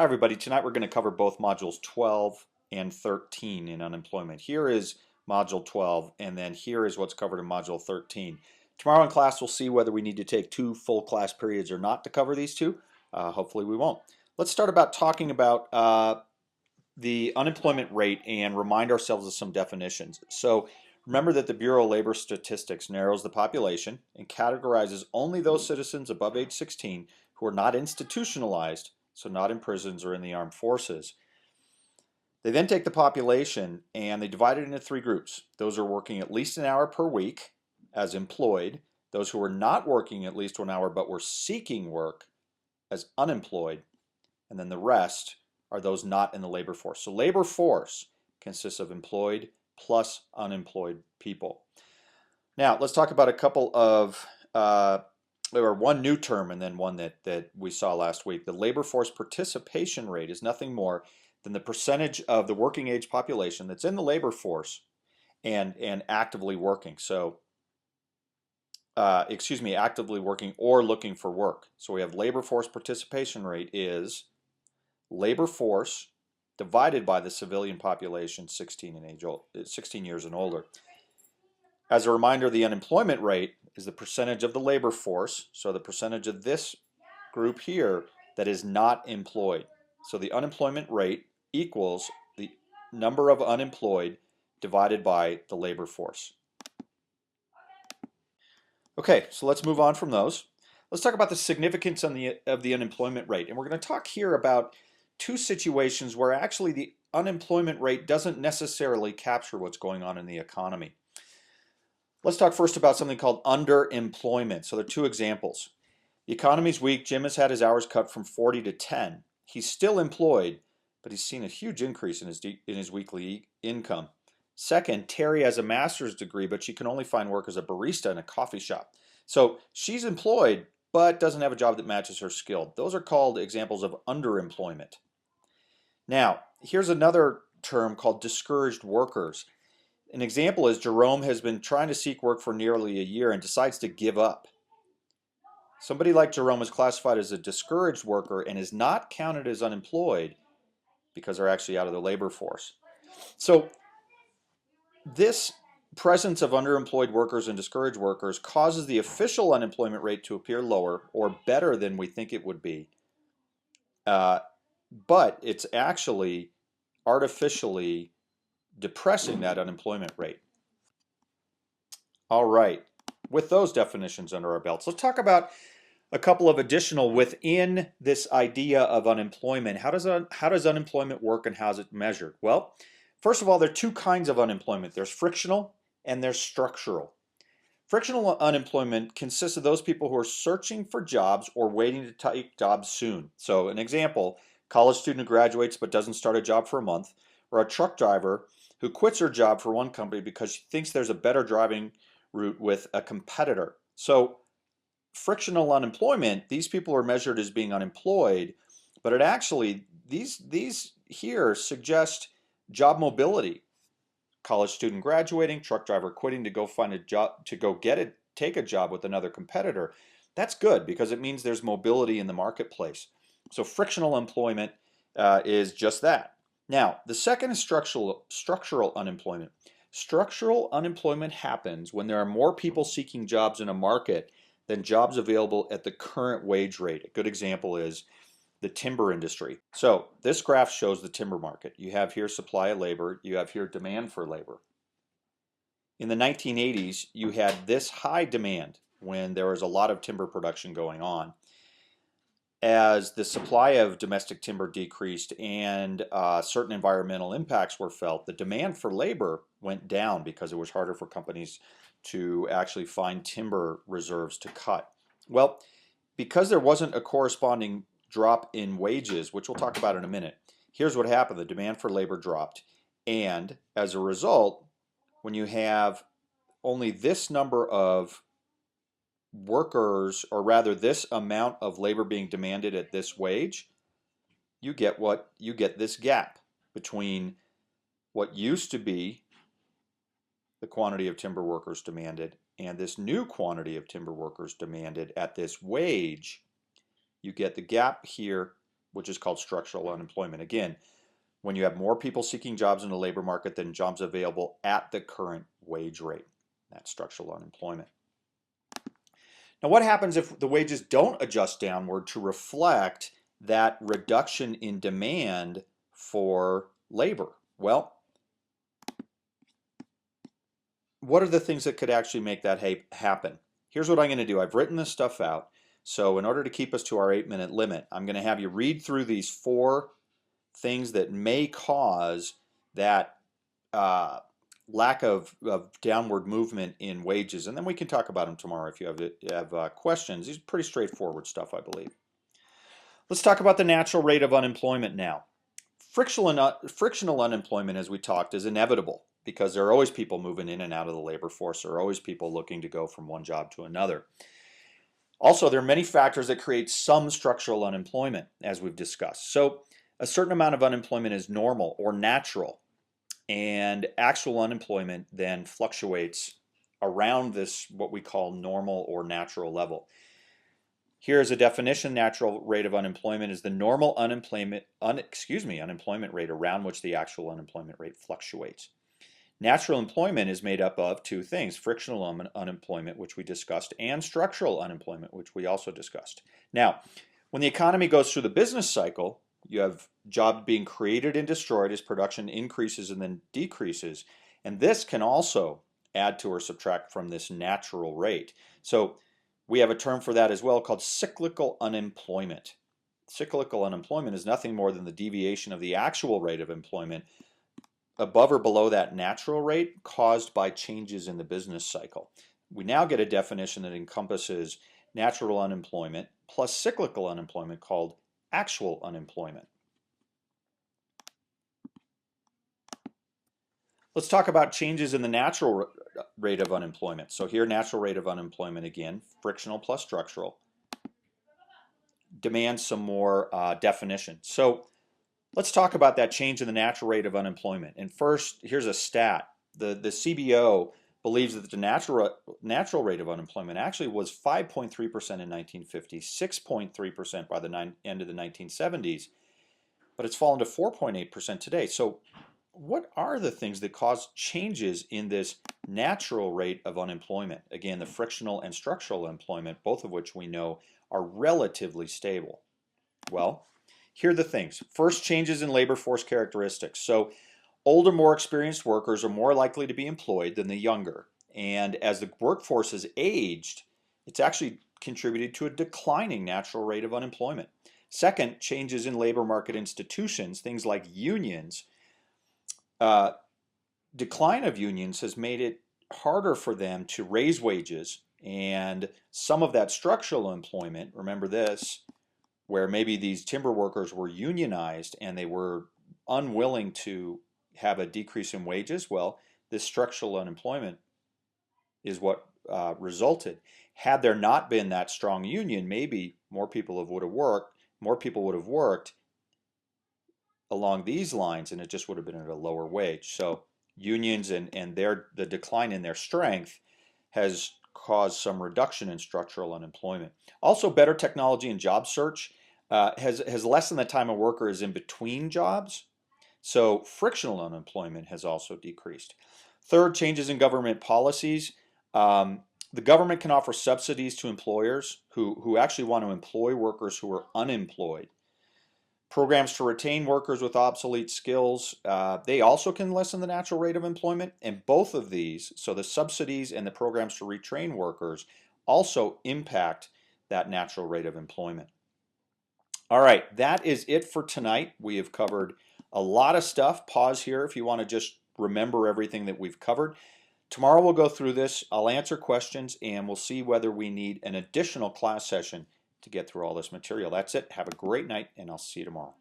Hi everybody, tonight we're going to cover both modules 12 and 13 in unemployment. Here is module 12 and then here is what's covered in module 13. Tomorrow in class we'll see whether we need to take 2 full class periods or not to cover these two. Hopefully we won't. Let's start about talking about the unemployment rate and remind ourselves of some definitions. So remember that the Bureau of Labor Statistics narrows the population and categorizes only those citizens above age 16 who are not institutionalized, so not in prisons or in the armed forces. They then take the population and they divide it into 3 groups. Those who are working at least an hour per week as employed, those who are not working at least 1 hour but were seeking work as unemployed, and then the rest are those not in the labor force. So labor force consists of employed plus unemployed people. Now let's talk about a couple of or one new term and then one that we saw last week. The labor force participation rate is nothing more than the percentage of the working age population that's in the labor force and actively working. So actively working or looking for work. So we have labor force participation rate is labor force divided by the civilian population 16 years and older. As a reminder, the unemployment rate is the percentage of the labor force, so the percentage of this group here that is not employed. So the unemployment rate equals the number of unemployed divided by the labor force. Okay, so let's move on from those. Let's talk about the significance of the unemployment rate. And we're going to talk here about 2 situations where actually the unemployment rate doesn't necessarily capture what's going on in the economy. Let's talk first about something called underemployment. So there are 2 examples. The economy's weak. Jim has had his hours cut from 40 to 10. He's still employed, but he's seen a huge increase in his weekly income. Second, Terry has a master's degree, but she can only find work as a barista in a coffee shop. So she's employed, but doesn't have a job that matches her skill. Those are called examples of underemployment. Now, here's another term called discouraged workers. An example is Jerome has been trying to seek work for nearly a year and decides to give up. Somebody like Jerome is classified as a discouraged worker and is not counted as unemployed because they're actually out of the labor force. So this presence of underemployed workers and discouraged workers causes the official unemployment rate to appear lower or better than we think it would be. But it's actually artificially depressing that unemployment rate. All right, with those definitions under our belts, let's talk about a couple of additional within this idea of unemployment. How does unemployment work and how is it measured? Well, first of all, there are 2 kinds of unemployment. There's frictional and there's structural. Frictional unemployment consists of those people who are searching for jobs or waiting to take jobs soon. So an example, college student who graduates but doesn't start a job for a month, or a truck driver who quits her job for one company because she thinks there's a better driving route with a competitor. So frictional unemployment, these people are measured as being unemployed, but it actually, these here suggest job mobility. College student graduating, truck driver quitting to go find a job, to go take a job with another competitor. That's good because it means there's mobility in the marketplace. So frictional employment is just that. Now, the second is structural unemployment. Structural unemployment happens when there are more people seeking jobs in a market than jobs available at the current wage rate. A good example is the timber industry. So this graph shows the timber market. You have here supply of labor, you have here demand for labor. In the 1980s, you had this high demand when there was a lot of timber production going on. As the supply of domestic timber decreased and certain environmental impacts were felt, the demand for labor went down because it was harder for companies to actually find timber reserves to cut. Well, because there wasn't a corresponding drop in wages, which we'll talk about in a minute, here's what happened. The demand for labor dropped. And as a result, when you have only this number of workers, or rather this amount of labor being demanded at this wage, you get this gap between what used to be the quantity of timber workers demanded and this new quantity of timber workers demanded at this wage. You get the gap here which is called structural unemployment. Again, when you have more people seeking jobs in the labor market than jobs available at the current wage rate. That's structural unemployment. Now, what happens if the wages don't adjust downward to reflect that reduction in demand for labor? Well, what are the things that could actually make that happen? Here's what I'm going to do. I've written this stuff out. So in order to keep us to our 8-minute limit, I'm going to have you read through these 4 things that may cause that lack of downward movement in wages, and then we can talk about them tomorrow if you have questions. These are pretty straightforward stuff, I believe. Let's talk about the natural rate of unemployment now. Frictional unemployment, as we talked, is inevitable because there are always people moving in and out of the labor force. There are always people looking to go from one job to another. Also, there are many factors that create some structural unemployment, as we've discussed. So a certain amount of unemployment is normal or natural, and actual unemployment then fluctuates around this, what we call normal or natural level. Here's a definition. Natural rate of unemployment is the normal unemployment rate around which the actual unemployment rate fluctuates. Natural employment is made up of 2 things, frictional unemployment, which we discussed, and structural unemployment, which we also discussed. Now, when the economy goes through the business cycle, you have jobs being created and destroyed as production increases and then decreases. And this can also add to or subtract from this natural rate. So we have a term for that as well called cyclical unemployment. Cyclical unemployment is nothing more than the deviation of the actual rate of employment above or below that natural rate caused by changes in the business cycle. We now get a definition that encompasses natural unemployment plus cyclical unemployment called actual unemployment. Let's talk about changes in the natural rate of unemployment. So here, natural rate of unemployment again, frictional plus structural, demands some more definition. So let's talk about that change in the natural rate of unemployment. And first, here's a stat. The CBO believes that the natural rate of unemployment actually was 5.3% in 1950, 6.3% by the end of the 1970s, but it's fallen to 4.8% today. So what are the things that cause changes in this natural rate of unemployment? Again, the frictional and structural employment, both of which we know are relatively stable. Well, here are the things. First, changes in labor force characteristics. So older, more experienced workers are more likely to be employed than the younger. And as the workforce has aged, it's actually contributed to a declining natural rate of unemployment. Second, changes in labor market institutions, things like unions. Decline of unions has made it harder for them to raise wages, and some of that structural employment, remember this, where maybe these timber workers were unionized and they were unwilling to have a decrease in wages, well, this structural unemployment is what resulted. Had there not been that strong union, maybe more people would have worked along these lines, and it just would have been at a lower wage. So unions and the decline in their strength has caused some reduction in structural unemployment. Also, better technology and job search has lessened the time a worker is in between jobs. So frictional unemployment has also decreased. Third, changes in government policies. The government can offer subsidies to employers who actually want to employ workers who are unemployed. Programs to retain workers with obsolete skills, they also can lessen the natural rate of employment. And both of these, so the subsidies and the programs to retrain workers, also impact that natural rate of employment. All right, that is it for tonight. We have covered a lot of stuff. Pause here if you want to just remember everything that we've covered. Tomorrow we'll go through this. I'll answer questions and we'll see whether we need an additional class session to get through all this material. That's it. Have a great night and I'll see you tomorrow.